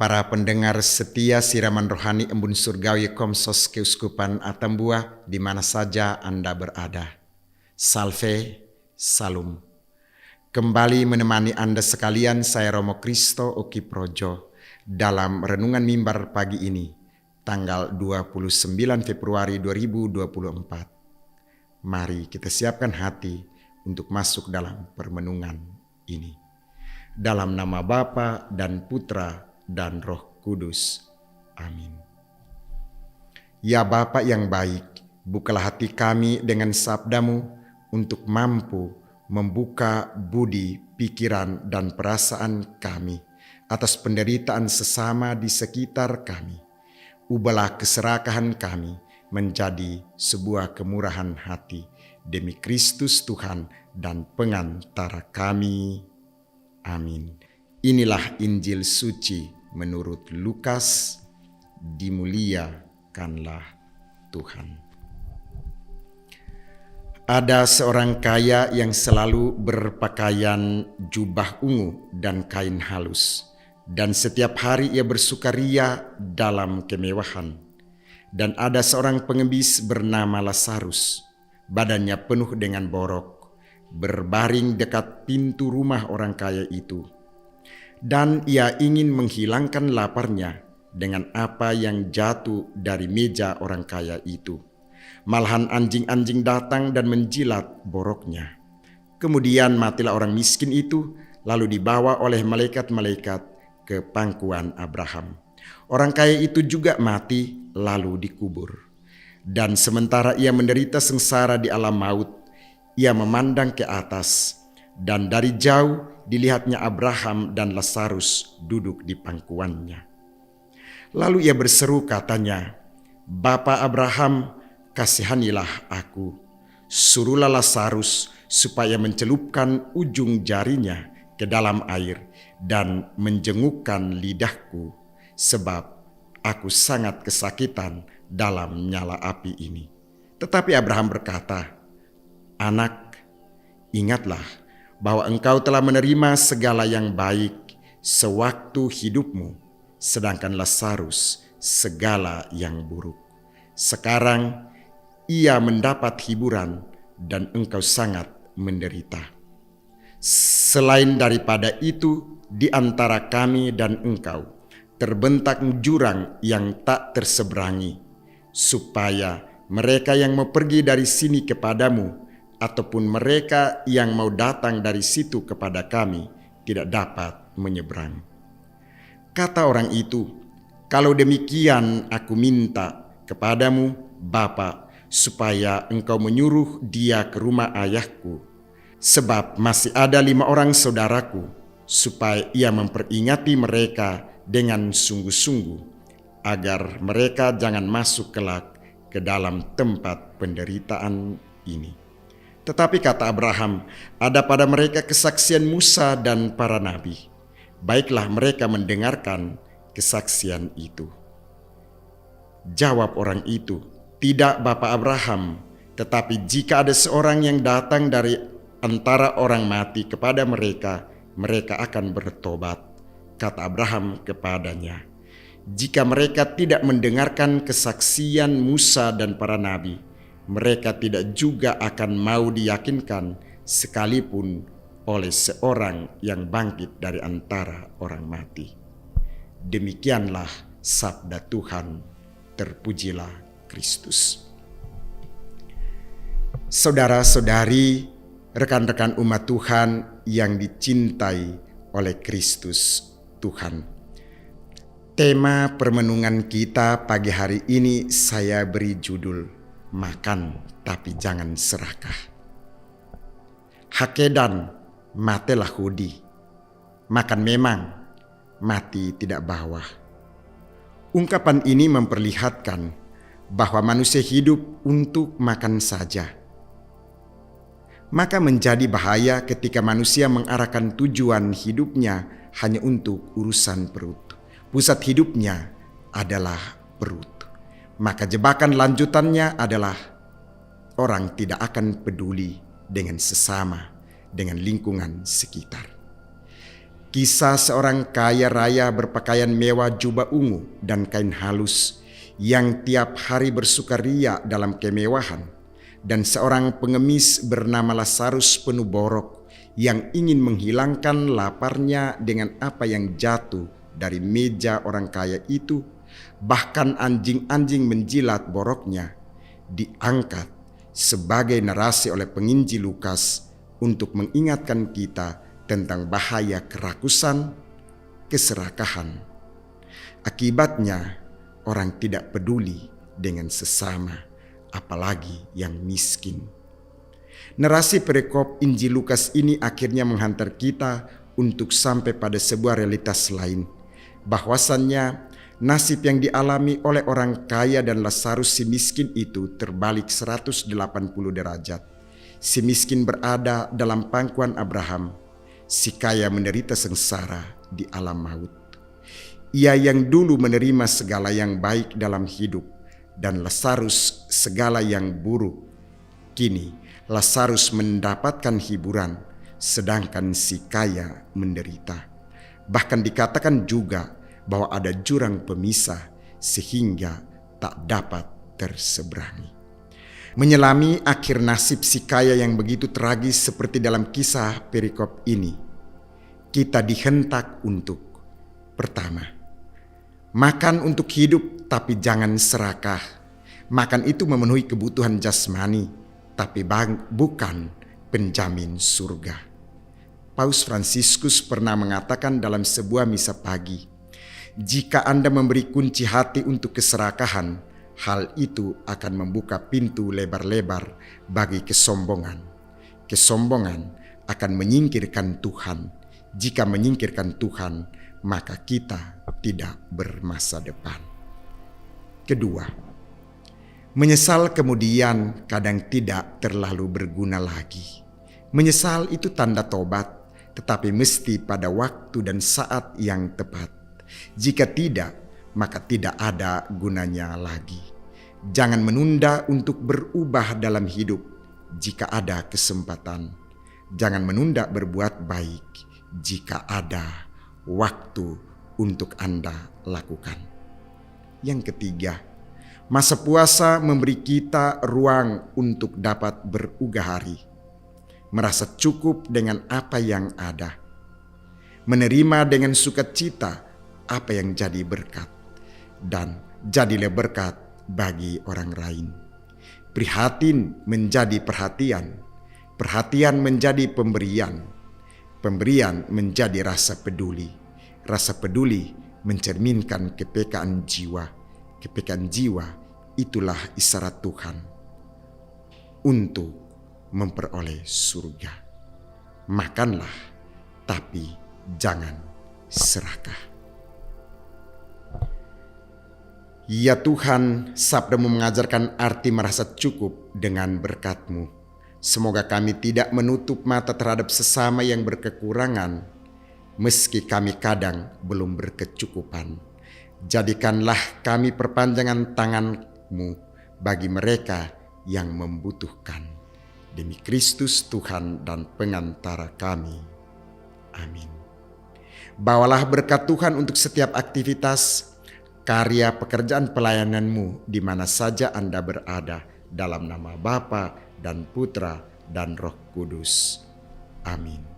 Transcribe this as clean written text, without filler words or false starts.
Para pendengar setia siraman rohani Embun Surgawi Komsos Keuskupan Atambua di mana saja Anda berada. Salve, Salum. Kembali menemani Anda sekalian, saya Romo Kristo Oki Projo dalam Renungan Mimbar pagi ini, tanggal 29 Februari 2024. Mari kita siapkan hati untuk masuk dalam permenungan ini. Dalam nama Bapa dan Putra dan Roh Kudus. Amin. Ya Bapa yang baik, bukalah hati kami dengan sabda-Mu untuk mampu membuka budi, pikiran, dan perasaan kami atas penderitaan sesama di sekitar kami. Ubahlah keserakahan kami menjadi sebuah kemurahan hati demi Kristus Tuhan dan pengantara kami. Amin. Inilah Injil suci menurut Lukas. Dimuliakanlah Tuhan. Ada seorang kaya yang selalu berpakaian jubah ungu dan kain halus, dan setiap hari ia bersukaria dalam kemewahan. Dan ada seorang pengemis bernama Lazarus, badannya penuh dengan borok, berbaring dekat pintu rumah orang kaya itu. Dan ia ingin menghilangkan laparnya dengan apa yang jatuh dari meja orang kaya itu. Malahan anjing-anjing datang dan menjilat boroknya. Kemudian matilah orang miskin itu, lalu dibawa oleh malaikat-malaikat ke pangkuan Abraham. Orang kaya itu juga mati, lalu dikubur. Dan sementara ia menderita sengsara di alam maut, ia memandang ke atas, dan dari jauh dilihatnya Abraham dan Lazarus duduk di pangkuannya. Lalu ia berseru katanya, "Bapa Abraham, kasihanilah aku. Suruhlah Lazarus supaya mencelupkan ujung jarinya ke dalam air dan menjengukkan lidahku, sebab aku sangat kesakitan dalam nyala api ini." Tetapi Abraham berkata, "Anak, ingatlah bahwa engkau telah menerima segala yang baik sewaktu hidupmu, sedangkan Lazarus segala yang buruk. Sekarang ia mendapat hiburan dan engkau sangat menderita. Selain daripada itu, di antara kami dan engkau terbentak jurang yang tak terseberangi, supaya mereka yang mau pergi dari sini kepadamu ataupun mereka yang mau datang dari situ kepada kami tidak dapat menyeberang." Kata orang itu, "Kalau demikian aku minta kepadamu, Bapa, supaya engkau menyuruh dia ke rumah ayahku, sebab masih ada 5 orang saudaraku, supaya ia memperingati mereka dengan sungguh-sungguh, agar mereka jangan masuk kelak ke dalam tempat penderitaan ini." Tetapi kata Abraham, "Ada pada mereka kesaksian Musa dan para nabi. Baiklah mereka mendengarkan kesaksian itu." Jawab orang itu, "Tidak, Bapa Abraham, tetapi jika ada seorang yang datang dari antara orang mati kepada mereka, mereka akan bertobat." Kata Abraham kepadanya, "Jika mereka tidak mendengarkan kesaksian Musa dan para nabi, mereka tidak juga akan mau diyakinkan sekalipun oleh seorang yang bangkit dari antara orang mati." Demikianlah sabda Tuhan. Terpujilah Kristus. Saudara-saudari, rekan-rekan umat Tuhan yang dicintai oleh Kristus Tuhan. Tema permenungan kita pagi hari ini saya beri judul, "Makan tapi jangan serakah." Hakedan matelah hudi, makan memang, mati tidak bawah. Ungkapan ini memperlihatkan bahwa manusia hidup untuk makan saja. Maka menjadi bahaya ketika manusia mengarahkan tujuan hidupnya hanya untuk urusan perut. Pusat hidupnya adalah perut. Maka jebakan lanjutannya adalah orang tidak akan peduli dengan sesama, dengan lingkungan sekitar. Kisah seorang kaya raya berpakaian mewah jubah ungu dan kain halus yang tiap hari bersukaria dalam kemewahan, dan seorang pengemis bernama Lazarus penuh borok yang ingin menghilangkan laparnya dengan apa yang jatuh dari meja orang kaya itu, bahkan anjing-anjing menjilat boroknya, diangkat sebagai narasi oleh penginjil Lukas untuk mengingatkan kita tentang bahaya kerakusan, keserakahan. Akibatnya, orang tidak peduli dengan sesama, apalagi yang miskin. Narasi perikop Injil Lukas ini akhirnya menghantar kita untuk sampai pada sebuah realitas lain, bahwasannya nasib yang dialami oleh orang kaya dan Lazarus si miskin itu terbalik 180 derajat. Si miskin berada dalam pangkuan Abraham, si kaya menderita sengsara di alam maut. Ia yang dulu menerima segala yang baik dalam hidup dan Lazarus segala yang buruk. Kini Lazarus mendapatkan hiburan sedangkan si kaya menderita. Bahkan dikatakan juga bahwa ada jurang pemisah sehingga tak dapat terseberangi. Menyelami akhir nasib si kaya yang begitu tragis seperti dalam kisah perikop ini, kita dihentak untuk: pertama, makan untuk hidup tapi jangan serakah. Makan itu memenuhi kebutuhan jasmani, tapi bukan penjamin surga. Paus Fransiskus pernah mengatakan dalam sebuah misa pagi, jika Anda memberi kunci hati untuk keserakahan, hal itu akan membuka pintu lebar-lebar bagi kesombongan. Kesombongan akan menyingkirkan Tuhan. Jika menyingkirkan Tuhan, maka kita tidak bermasa depan. Kedua, menyesal kemudian kadang tidak terlalu berguna lagi. Menyesal itu tanda tobat, tetapi mesti pada waktu dan saat yang tepat. Jika tidak, maka tidak ada gunanya lagi. Jangan menunda untuk berubah dalam hidup jika ada kesempatan. Jangan menunda berbuat baik jika ada waktu untuk Anda lakukan. Yang ketiga, masa puasa memberi kita ruang untuk dapat berugah hari, merasa cukup dengan apa yang ada, menerima dengan sukacita apa yang jadi berkat, dan jadilah berkat bagi orang lain. Prihatin menjadi perhatian, perhatian menjadi pemberian, pemberian menjadi rasa peduli, rasa peduli mencerminkan kepekaan jiwa, kepekaan jiwa itulah isyarat Tuhan untuk memperoleh surga. Makanlah, tapi jangan serakah. Ya Tuhan, sabda-Mu mengajarkan arti merasa cukup dengan berkat-Mu. Semoga kami tidak menutup mata terhadap sesama yang berkekurangan, meski kami kadang belum berkecukupan. Jadikanlah kami perpanjangan tangan-Mu bagi mereka yang membutuhkan. Demi Kristus Tuhan dan pengantara kami. Amin. Bawalah berkat Tuhan untuk setiap aktivitas, karya pekerjaan pelayanan-Mu di mana saja Anda berada, dalam nama Bapa dan Putra dan Roh Kudus. Amin.